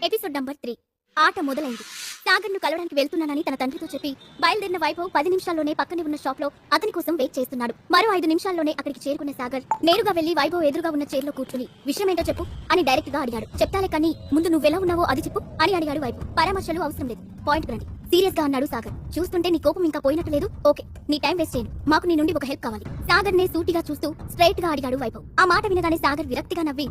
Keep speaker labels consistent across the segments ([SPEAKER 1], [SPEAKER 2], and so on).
[SPEAKER 1] Episode number 3. ఆట మొదలైంది. సాగర్ను కలవడానికి వెళ్తున్నానని తన తండ్రితో చెప్పి బయలుదేరిన వైభవ్ 10 నిమిషాల్లోనే పక్కనే ఉన్న షాప్ లో అతని కోసం వెయిట్ చేస్తున్నాడు. మరో 5 నిమిషాల్లోనే అక్కడికి చేరుకున్న సాగర్ నేరుగా వెళ్లి వైభవ్ ఎదురుగా ఉన్న చైర్లో కూర్చుని విషయం ఏంటో చెప్పు అని డైరెక్ట్ గా అడిగాడు. చెప్తాలే కానీ ముందు నువ్వెలా ఉన్నావో అది చెప్పు అని అడిగాడు వైభవ్. పరామర్శలు అవసరం లేదు, పాయింట్ రండి సీరియస్ గా అన్నాడు సాగర్. చూస్తుంటే నీ కోపం ఇంకా పోయినట్టు లేదు. ఓకే, నీ టైం వేస్ట్ చేయను, మాకు నీ నుండి ఒక హెల్ప్ కావాలి. సాగర్ నే సూటిగా చూస్తూ స్ట్రైట్ గా అడిగాడు వైభవ్. ఆ మాట వినగానే సాగర్ విరక్తిగా నవ్వి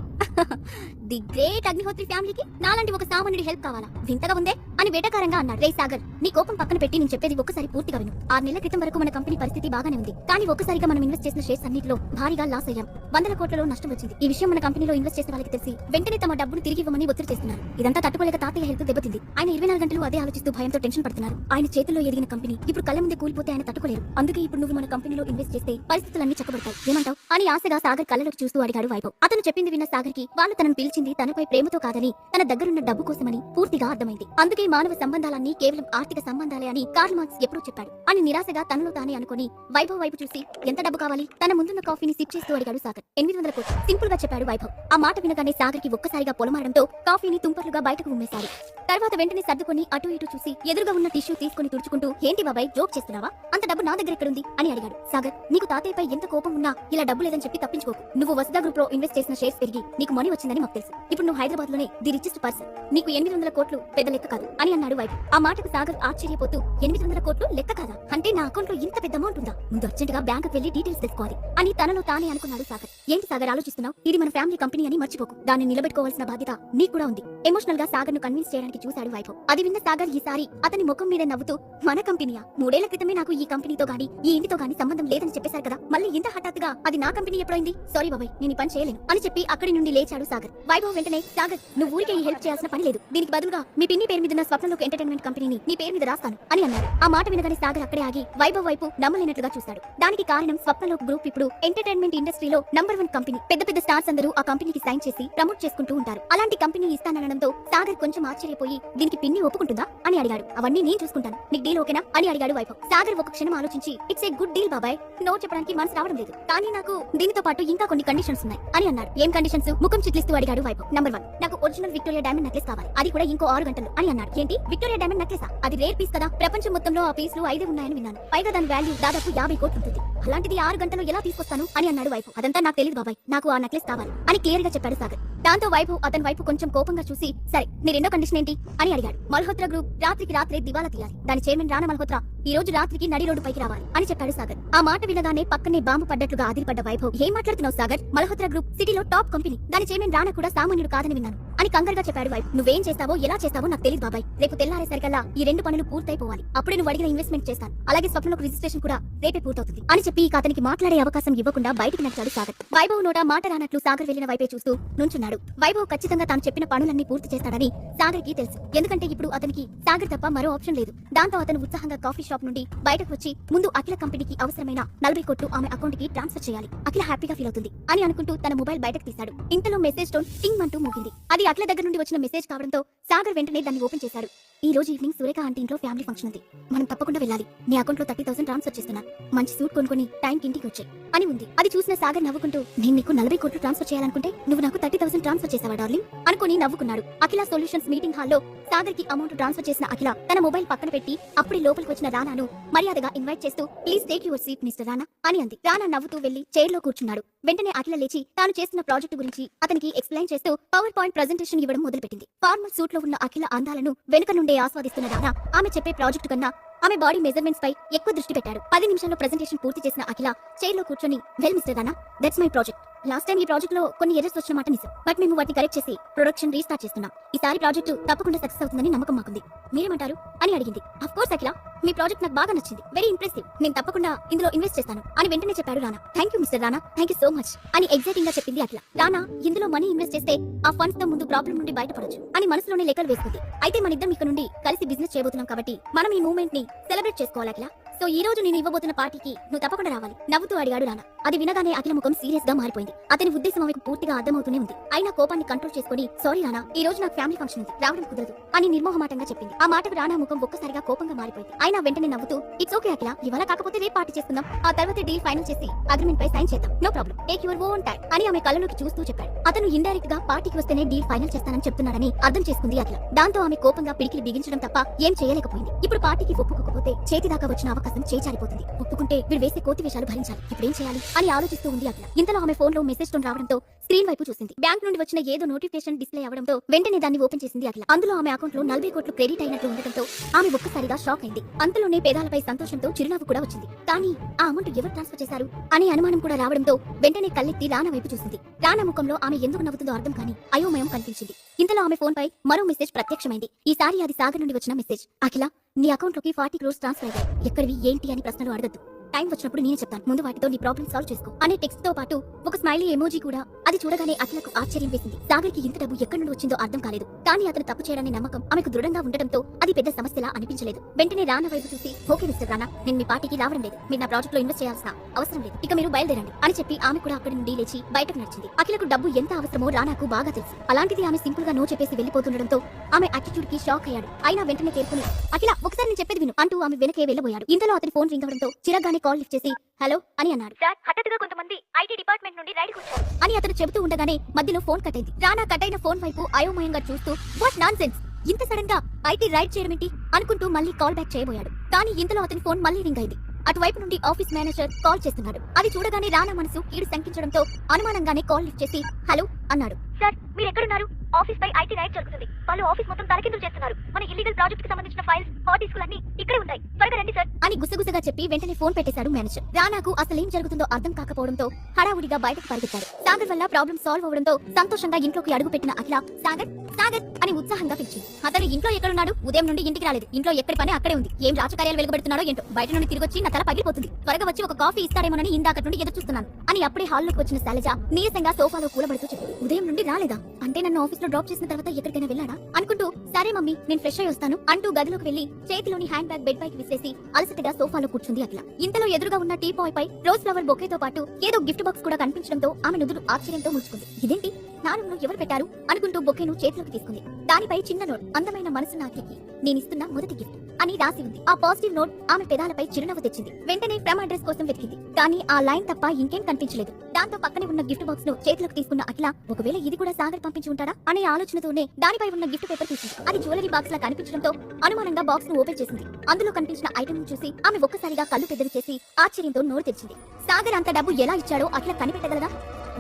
[SPEAKER 1] ది గ్రేట్ అగ్నిహోత్రి ఫ్యామిలీకి నాలాంటి ఒక సామాన్యుడి హెల్ప్ కావాలా, వింతగా ఉందే అని వేటకారంగా అన్నాడు. రే సాగర్, నీ కోపం పక్కన పెట్టి నేను చెప్పేది ఒక్కసారి పూర్తిగా విను. 6 నెలల క్రితం వరకు మన కంపెనీ పరిస్థితి బాగానే ఉంది, కానీ ఒక్కసారిగా మనం ఇన్వెస్ట్ చేసిన షేర్స్ అన్నిటిలో భారీగా లాస్ అయ్యాం. 100 కోట్లలో నష్టం వచ్చింది. ఈ విషయం మన కంపెనీలో ఇన్వెస్ట్ చేసిన వాళ్ళకి తెలిసి వెంటనే తమ డబ్బును తిరిగి ఇవ్వమని ఒత్తిడి చేస్తున్నారు. ఇదంతా తట్టుకోలేక తాతయ్య హెల్త్ దెబ్బతింది. ఆయన 24 గంటలు అదే ఆలోచిస్తూ భయంతో టెన్షన్ పడుతున్నారు. ఆయన చేతుల్లో ఎదిగిన కంపెనీ ఇప్పుడు కళ్ళ ముందే కూలిపోతే ఆయన తట్టుకోలేరు. అందుకే ఇప్పుడు నువ్వు మన కంపెనీలో ఇన్వెస్ట్ చేస్తే పరిస్థితులన్నీ చక్కబడతాయి, ఏమంటావు అని ఆశగా సాగర్ కళ్ళలోకి చూస్తూ అడిగాడు వైభవ్. అతను చెప్పింది విన్న సాగర్ కి వాళ్ళు తనను పిలిచింది తనపై ప్రేమతో కాదని తన దగ్గరున్న డబ్బు కోసమని పూర్తిగా అర్థమైంది. అందుకే మానవ సంబంధాలన్నీ కేవలం ఆర్థిక సంబంధాలే అని కార్ల్ మార్క్స్ ఎప్పుడూ చెప్పాడు అని నిరాశగా తనలో తానే అనుకుని వైభవ్ వైపు చూసి ఎంత డబ్బు కావాలి తన ముందున్న కాఫీని సిప్ చేస్తూ అడిగాడు సాగర్. 800 కోట్లు సింపుల్ గా చెప్పాడు వైభవ్. ఆ మాట వినగానే సాగర్ కి ఒక్కసారిగా పొలమాడంతో కాఫీని తుంపర్లుగా బయటకు ఉమ్మేశాడు. తర్వాత వెంటనే సర్దుకొని అటు ఇటు చూసి ఎదురుగా ఉన్న టిష్యూ తీసుకుని తుడుచుకుంటూ ఏంటి బాబాయ్ జోక్ చేస్తున్నావా, అంత డబ్బు నా దగ్గర ఎక్కడుంది అని అడిగాడు. సాగర్, నీకు తాతయ్యపై ఎంత కోపం ఉన్నా ఇలా డబ్బు లేదని చెప్పి తప్పించుకోకు. నువ్వు వసుదా గ్రూప్ లో ఇన్వెస్ట్ చేసిన షేర్స్ పెరిగి నీకు మనీ వచ్చిందని మాకు తెలుసు. ఇప్పుడు నువ్వు హైదరాబాద్ లోనే ది రిచెస్ట్ పర్సన్, నీకు 800 కోట్లు పెద్ద లెక్క కాదు అని అన్నాడు వైభవ్. ఆ మాటకు సాగర్ ఆశ్చర్యపోతూ 800 కోట్లు లెక్క కాదా, అంటే నా అకౌంట్ లో ఇంత పెద్ద అమౌంట్ ఉందా, ముందు అర్జెంట్ గా బ్యాంకు వెళ్లి డీటెయిల్స్ తెలుసుకోవాలి అని తనలో తానే అనుకున్నాడు సాగర్. ఏంటి సాగర్ ఆలోచిస్తున్నావు, ఇది మన ఫ్యామిలీ కంపెనీ అని మర్చిపోకు, దాన్ని నిలబెట్టుకోవాల్సిన బాధ్యత నీకు కూడా ఉంది. ఎమోషనల్ గా సాగర్ ను కన్విన్స్ చేయడానికి చూశాడు వైభవ్. అది విన్న సాగర్ ఈసారి అతని ముఖం మీద నవ్వుతూ మన కంపెనీయా, 3 ఏళ్ల క్రితమే నాకు ఈ కంపెనీతో గానీ ఈ ఇంటితో గానీ సంబంధం లేదని చెప్పేశారు కదా, మళ్ళీ ఇంత హఠాత్తుగా అది నా కంపెనీ ఎప్పుడైంది, సారీ బాబాయ్ నేను ఈ పని చేయలేను అని చెప్పి అక్కడి నుండి లేచాడు సాగర్. వైభవ్ వెంటనే సాగర్, నువ్వు ఊరికే ఈ హెల్ప్ చేయాల్సిన పని లేదు, దీనికి బదులుగా మీ పిన్ని పేరు మీద స్వప్నంలోకి ఎంటర్టైన్మెంట్ కంపెనీని నీ పేరు మీద రాస్తాను అని అన్నాడు. ఆ మాట వినగానే సాగర్ అక్కడే ఆగి వైభవ్ వైపు నమ్మలేనట్లుగా చూశాడు. దానికి కారణం స్వప్నలోక్ గ్రూప్ ఇప్పుడు ఎంటర్టైన్మెంట్ ఇండస్ట్రీలో నంబర్ 1 కంపెనీ. పెద్ద పెద్ద స్టార్స్ అందరూ ఆ కంపెనీకి సైన్ చేసి ప్రమోట్ చేసుకుంటూ ఉంటారు. అలాంటి కంపెనీ ఇస్తానడంతో సాగర్ కొంచెం ఆశ్చర్యపోయి దీనికి పిన్ని ఒప్పుకుంటుందా అని అడిగాడు. అవన్నీ నేను చూసుకుంటాను, నీకు డీల్ ఓకేనా అని అడిగాడు వైభవ్. సాగర్ ఒక క్షణం ఆలోచించి ఇట్స్ ఏ గుడ్ డీల్ బాబాయ్, నో చెప్పడానికి మనసు రావడం లేదు, కానీ నాకు దీనితో పాటు ఇంకా కొన్ని కండిషన్స్ ఉన్నాయి అని అన్నాడు. ఏం కండిషన్స్ ముఖం చిట్లిస్తూ అడిగాడు వైభవ్. నంబర్ 1, నాకు ఒరిజినల్ విక్టోరియా డైమండ్ నెక్లెస్ కావాలి, అది కూడా ఇంకో 6 గంటలు అని అన్నాడు. ఏంటి విక్టోరియా డైమండ్ నెక్లెసా, అది రేర్ పీస్ కదా, ప్రపంచం మొత్తంలో ఆ పీస్ లు 5 ఉన్నాయని విన్నాను, పైగా దాని వాల్యూ దాదాపు 50 కోట్లు ఉంటుంది, అలాంటిది 6 గంటలు ఎలా తీసుకొస్తాను అని అన్నాడు వైభవ్. అదంతా నాకు తెలియదు బాబాయ్, నాకు ఆ నెక్లెస్ కావాలి అని క్లియర్ గా చెప్పాడు సాగర్. దాంతో వైభవ్ అతని వైపు కొంచెం కోపంగా చూసి సరే నీ రెండో కండిషన్ ఏంటి అని అడిగాడు. మల్హోత్రా గ్రూప్ రాత్రికి రాత్రే దివాలా తీయాలి, దాని చైర్మన్ రానా మల్హోత్రా ఈ రోజు రాత్రికి నడి రోడ్డు పైకి రావాలి అని చెప్పాడు సాగర్. ఆ మాట వినగానే పక్కనే బాంబు పడ్డట్లుగా ఆదిరిపడ్డ వైభవ్, ఏం మాట్లాడుతున్నావు సాగర్, మల్హోత్రా గ్రూప్ సిటీలో టాప్ కంపెనీ, దాని చైర్మన్ రానా కూడా సామాన్యుడు కాదని విన్నాను అని కంగారుగా చెప్పాడు వైభవ్. నువ్వేం చేస్తావో ఎలా చేస్తావో నాకు తెలియదు బాబాయ్, రేపు తెల్లారేసరికల్లా ఈ 2 పనులు పూర్తయిపోవాలి, అప్పుడే నువ్వు అడిగిన ఇన్వెస్ట్మెంట్ చేస్తాను, అలాగే స్వప్నలోకి రిజిస్ట్రేషన్ కూడా రేపే పూర్తవుతుంది అని చెప్పి అతనికి మాట్లాడే అవకాశం ఇవ్వకుండా బయటికి నచ్చాడు సాగర్. వైభవ్ నోట మాట రానట్లు సాగర్ వెళ్లిన వైపే చూస్తూ నుంచున్నాడు. వైభవ్ ఖచ్చితంగా తాను చెప్పిన పనులన్నీ పూర్తి చేస్తాడని సాగర్ కి తెలుసు, ఎందుకంటే ఇప్పుడు అతనికి సాగర్ తప్ప మరో ఆప్షన్ లేదు. దాంతో అతను ఉత్సాహంగా కాఫీ షాప్ నుండి బయటకు వచ్చి ముందు అఖిల కంపెనీకి అవసరమైన 40 కోట్లు ఆమె అకౌంట్ కి ట్రాన్స్ఫర్ చేయాలి, అఖిల హ్యాపీగా ఫీల్ అవుతుంది అని అనుకుంటూ తన మొబైల్ బయటకు తీశాడు. ఇంతలో మెసేజ్ టోన్ టింగ్ అంటూ మోగింది. అది అఖిల దగ్గర నుండి వచ్చిన మెసేజ్ కావడంతో సాగర్ వెంటనే దాన్ని ఓపెన్ చేశాడు. ఈ రోజు ఈవినింగ్ సురేఖ ఆంటీ ఇంట్లో ఫ్యామిలీ ఫంక్షన్ ఉంది, మనం తప్పకుండా వెళ్ళాలి, నీ అకౌంట్ లో 30,000 ట్రాన్స్ఫర్ చేస్తున్నా, మంచి సూట్ కొనుక్కొని టైంకి ఇంటికి వచ్చాయి అని ఉంది. అది చూసిన సాగర్ నవ్వుకుంటూ నేను నీకు 40 కోట్లు ట్రాన్స్ఫర్ చేయాలనుకుంటే నువ్వు నాకు 30,000 ట్రాన్స్ఫర్ చేసావా డార్లింగ్ అనుకుని నవ్వుకున్నాడు. అఖిల సొల్యూషన్స్ మీటింగ్ హాల్లో సాగర్ కి అమౌంట్ ట్రాన్స్ఫర్ చేసిన అఖిల తన మొబైల్ పక్కన పెట్టి అప్పుడే లోపలికి వచ్చిన రానాను మర్యాదగా ఇన్వైట్ చేస్తూ please take your seat mister రానా అని అంది. రానా నవ్వుతూ వెళ్లి చైర్ లో కూర్చున్నాడు. వెంటనే అఖిల లేచి తాను చేస్తున్న ప్రాజెక్టు గురించి అతనికి ఎక్స్ప్లెయిన్ చేస్తూ పవర్ పాయింట్ ప్రెజెంటేషన్ ఇవ్వడం మొదలుపెట్టింది. ఫార్మల్ సూట్ లో ఉన్న అఖిల అందాలను వెనుక నుండే ఆస్వాదిస్తున్న రానా ఆమె చెప్పే ప్రాజెక్టు కన్నా ఆమె బాడీ మెజర్మెంట్స్ పై ఎక్కువ దృష్టి పెట్టాడు. 10 నిమిషాల్లో ప్రెజెంటేషన్ పూర్తి చేసిన అఖిల చైర్ లో కూర్చొని well mister Rana, that's my project, last time ఈ ప్రాజెక్ట్ లో కొన్ని ఎర్రర్స్ వచ్చిన మాట నిజం, బట్ మేము వాటిని కరెక్ట్ చేసి ప్రొడక్షన్ రీస్టార్ట్ చేస్తున్నాం, ఈసారి ప్రాజెక్టు తప్పకుండా సక్సెస్ అవుతుందని నమ్మకం మాకుంది, మీరేమంటారు అని అడిగింది. Of course Akhila, me project నాకు బాగా నచ్చింది, వెరీ ఇంప్రెసివ్, నేను తప్పకుండా ఇందులో ఇన్వెస్ట్ చేస్తాను అని వెంటనే చెప్పాడు రానా. Thank you mister Rana, thank you so much అని ఎగ్జైటింగ్ గా చెప్పింది అఖిల. రానా ఇందులో మనీ ఇన్వెస్ట్ చేస్తే ఆ ఫండ్స్ తో ముందు ప్రాబ్లం నుండి బయటపడొచ్చు అని మనసులోనే లెక్కలు వేసుకుంది. అయితే మన ఇద్దరం ఇక్కడ నుండి కలిసి బిజినెస్ చేయబోతున్నాం కాబట్టి మనం ఈ మూవ్మెంట్ ని సెలబ్రేట్ చేసుకోవాలి అఖిల, సో ఈ రోజు నేను ఇవ్వబోతున్న పార్టీకి నువ్వు తప్పకుండా రావాలి నవ్వుతూ అడిగాడు రానా. అది వినగానే అఖిల ముఖం సీరియస్ గా మారిపోయింది. అతని ఉద్దేశం ఆమెకు పూర్తిగా అర్థమవుతూనే ఉంది. అయినా కోపాన్ని కంట్రోల్ చేసుకుని సారీ రానా, ఈ రోజు నాకు ఫ్యామిలీ ఫంక్షన్ ఉంది, రావడం కుదరదు అని నిర్మోహమాటంగా చెప్పింది. ఆ మాటకు రానా ముఖం ఒక్కసారిగా కోపంగా మారిపోయింది. అయినా వెంటనే నవ్వుతూ ఇట్స్ ఓకే అఖిల, ఇవాళ కాకపోతే రేపు పార్టీ చేసుకుందాం, ఆ తర్వాత డీల్ ఫైనల్ చేసి అగ్రిమెంట్ పై సైన్ చేద్దాం, no problem, take your own time అని ఆమె కళ్ళలోకి చూస్తూ చెప్పాడు. అతను ఇండైరెక్ట్ గా పార్టీకి వస్తేనే డీల్ ఫైనల్ చేస్తానని చెప్తున్నాడని అర్థం చేసుకుంది అఖిల. దాంతో ఆమె కోపంగా పిడికిలి బిగించడం తప్ప ఏం చేయలేకపోయింది. ఇప్పుడు పార్టీకి ఒప్పుకోకపోతే చేతి దాకా వచ్చిన అవకాశం చేజారిపోతుంది. ఒప్పుకుంటే వీడు వేసే కోతి వేషాలు భరించాలి, ఇప్పుడేం చేయాలి అని ఆలోచిస్తూ ఉంది అఖిల. ఇంతలో ఆమె ఫోన్ లో మెసేజ్ టోన్ రావడంతో స్క్రీన్ వైపు చూసింది. బ్యాంక్ నుండి వచ్చిన ఏదో నోటిఫికేషన్ డిస్ప్లే అవడంతో వెంటనే దాన్ని ఓపెన్ చేసింది అఖిల. అందులో ఆమె అకౌంట్ లో 40 కోట్లు క్రెడిట్ అయినట్లు ఉండటంతో ఆమె ఒక్కసారిగా షాక్ అయింది. అంతలోనే పేదాలపై సంతోషంతో చిరునవ్వు కూడా వచ్చింది. కానీ ఆ అమౌంట్ ఎవరు ట్రాన్స్ఫర్ చేశారు అనే అనుమానం కూడా రావడంతో వెంటనే కళ్ళెత్తి రానా వైపు చూసింది. రానా ముఖంలో ఆమె ఎందుకు నవ్వుతుందో అర్థం కాని అయోమయం కనిపించింది. ఇంతలో ఆమె ఫోన్ పై మరో మెసేజ్ ప్రత్యక్షమైంది. ఈసారి అది సాగర్ నుండి వచ్చిన మెసేజ్. అఖిల, నీ అకౌంట్ లోకి 40 crores ట్రాన్స్ఫర్ అయ్యాయి. ఎక్కడివి ఏంటి అని ప్రశ్నలు అడగద్దు, టైం వచ్చినప్పుడు నేనే చెప్తాను, ముందు వాటితో నీ ప్రాబ్లం సాల్వ్ చేసుకో అనే టెక్స్ట్ తో పాటు ఒక స్మైలీ ఎమోజీ కూడా. అది చూడగానే అఖిలకు ఆశ్చర్యం వేసింది. సాగర్ కి ఇంత డబ్బు ఎక్కడి నుండి వచ్చిందో అర్థం కాలేదు. కానీ అతను తప్పు చేయడాన్ని నమ్మకం ఆమెకు దృఢంగా ఉండటంతో అది పెద్ద సమస్యలా అనిపించలేదు. వెంటనే రానా వైపు చూసి ఓకే మిస్టర్ రానా, నేను మీ పార్టీకి రావడం లేదు, మీరు నా ప్రాజెక్ట్ లో ఇన్వెస్ట్ చేయాల్సిన అవసరం లేదు, ఇక మీరు బయలుదేరండి అని చెప్పి ఆమె కూడా అక్కడి నుండి లేచి బయటకు నడిచింది. అఖిలకు డబ్బు ఎంత అవసరమో రానాకు బాగా తెలుసు. అలాంటిది ఆమె సింపుల్ గా నో చెప్పేసి వెళ్లిపోతుండడంతో ఆమె యాటిట్యూడ్ కి షాక్ అయ్యాడు. అయినా వెంటనే తేరుకుని అఖిల ఒకసారి నేను చెప్పేది విను అంటూ ఆమె వెనకే వెళ్లబోయాడు. ఇంతలో అతని ఫోన్ రింగ్ అవడంతో చిరగానే కాల్ లిఫ్ట్ చేసి హలో అని అన్నాడు. సార్, హఠాత్తుగా కొంతమంది ఐటీ డిపార్ట్మెంట్ నుండి రైడ్ వచ్చారు అని అతను చెబుతూ ఉండగానే మధ్యలో ఫోన్ కట్ అయింది. రానా కట్ అయిన ఫోన్ వైపు అయోమయంగా చూస్తూ వాట్ నాన్సెన్స్, ఇంత సడన్ గా ఐటీ రైడ్ చేయడం ఏంటి అనుకుంటూ మళ్ళీ కాల్ బ్యాక్ చేయబోయాడు. కానీ ఇంతలో అతని ఫోన్ మళ్ళీ రింగ్ అయింది. అటువైపు నుండి ఆఫీస్ మేనేజర్ కాల్ చేస్తున్నాడు. అది చూడగానే రానా మనసు కీడు శంకించడంతో అనుమానంగానే కాల్ లిఫ్ట్ చేసి హలో అన్నాడు. సార్, మీరు ఎక్కడున్నారు? ఆఫీస్ పై ఐటీ రైడ్ జరుగుతుంది, వాళ్ళు ఆఫీస్ మొత్తం తలకిందులు చేస్తున్నారు, మన ఇల్లీగల్ ప్రాజెక్ట్ కి సంబంధించిన ఫైల్స్ హార్డ్ డిస్కులు అన్ని ఇక్కడే ఉన్నాయి, త్వరగా రండి సార్ అని గుసగుసగా చెప్పి వెంటనే ఫోన్ పెట్టేశాడు మేనేజర్. రానాకు అసలేం జరుగుతుందో అర్థం కాకపోవడంతో హడావుడిగా బయటకు పరిగెత్తాడు. సాగర్ వల్ల ప్రాబ్లం సాల్వ్ అవడంతో సంతోషంగా ఇంట్లోకి అడుగు పెట్టిన అఖిల సాగర్ సాగర్ అని ఉత్సాహంగా పిలిచింది. అతను ఇంట్లో ఎక్కడున్నాడు? ఉదయం నుండి ఇంటికి రాలేదు, ఇంట్లో ఎక్కడి పని అక్కడే ఉంది, ఏం రాజకార్యాలు వెలుగుబెడుతున్నాడో ఏంటో, బయట నుండి తిరిగి వచ్చి నా తల పగిలిపోతుంది, త్వరగా వచ్చి ఒక కాఫీ ఇస్తాడేమోనని ఇందాక నుండి ఎదురు చూస్తున్నాను అని అప్పుడే హాల్లోకి వచ్చిన శైలజ నీరసంగా సోఫాలో కూలబడుతూ చెప్పింది. ఉదయం నుండి రాలేదా అంటే నన్ను ఆఫీస్ లో డ్రాప్ చేసిన తర్వాత ఎక్కడికైనా వెళ్ళాడా అనుకుంటూ సరే మమ్మీ నేను ఫ్రెష్ అయ్యి వస్తాను అంటూ గదిలోకి వెళ్లి చేతిలోని హ్యాండ్ బ్యాగ్ బెడ్ పైకి విసిరేసి అలసటగా సోఫాలో కూర్చుంది అఖిల. ఇంతలో ఎదురుగా ఉన్న టీ పాయ్ పై రోజ్ ఫ్లవర్ బొకేతో పాటు ఏదో గిఫ్ట్ బాక్స్ కూడా కనిపించడంతో ఆమె నుదురు ఆశ్చర్యంతో ముడుచుకుంది. ఇదేంటి, నా రూమ్ లో ఎవరు పెట్టారు అనుకుంటూ బొకేను చేతిలోకి తీసుకుంది. దానిపై చిన్న నోట్, అందమైన మనసున్న అఖిలకి నేనిస్తున్న మొదటి గిఫ్ట్ అని రాసి ఉంది. ఆ పాజిటివ్ నోట్ ఆమె పెదాలపై చిరునవ్వు తెచ్చింది. వెంటనే ఫ్రమ్ అడ్రస్ కోసం వెతికింది, కానీ ఆ లైన్ తప్ప ఇంకేం కనిపించలేదు. దాంతో పక్కనే ఉన్న గిఫ్ట్ బాక్స్ ను చేతిలోకి తీసుకున్న అఖిల ఒకవేళ ఇది కూడా సాగర్ పంపించి ఉంటాడా అనే ఆలోచనతోనే దానిపై ఉన్న గిఫ్ట్ పేపర్ తీసింది. అది జ్యువెలరీ బాక్స్ లా కనిపించడంతో అనుమానంగా బాక్స్ ను ఓపెన్ చేసింది. అందులో కనిపించిన ఐటమ్ ను చూసి ఆమె ఒక్కసారిగా కళ్ళు పెద్దవి చేసి ఆశ్చర్యంతో నోరు తెరిచింది. సాగర్ అంత డబ్బు ఎలా ఇచ్చాడో అఖిల కనిపెట్టగలదా?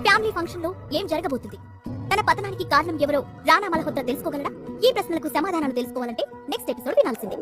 [SPEAKER 1] ఫ్యామిలీ ఫంక్షన్ లో ఏం జరగబోతుంది? తన పతనానికి కారణం ఎవరో రానా మల్హోత్రా తెలుసుకోగలడా? ఈ ప్రశ్నలకు సమాధానాలు తెలుసుకోవాలంటే నెక్స్ట్ ఎపిసోడ్ వినాల్సిందే.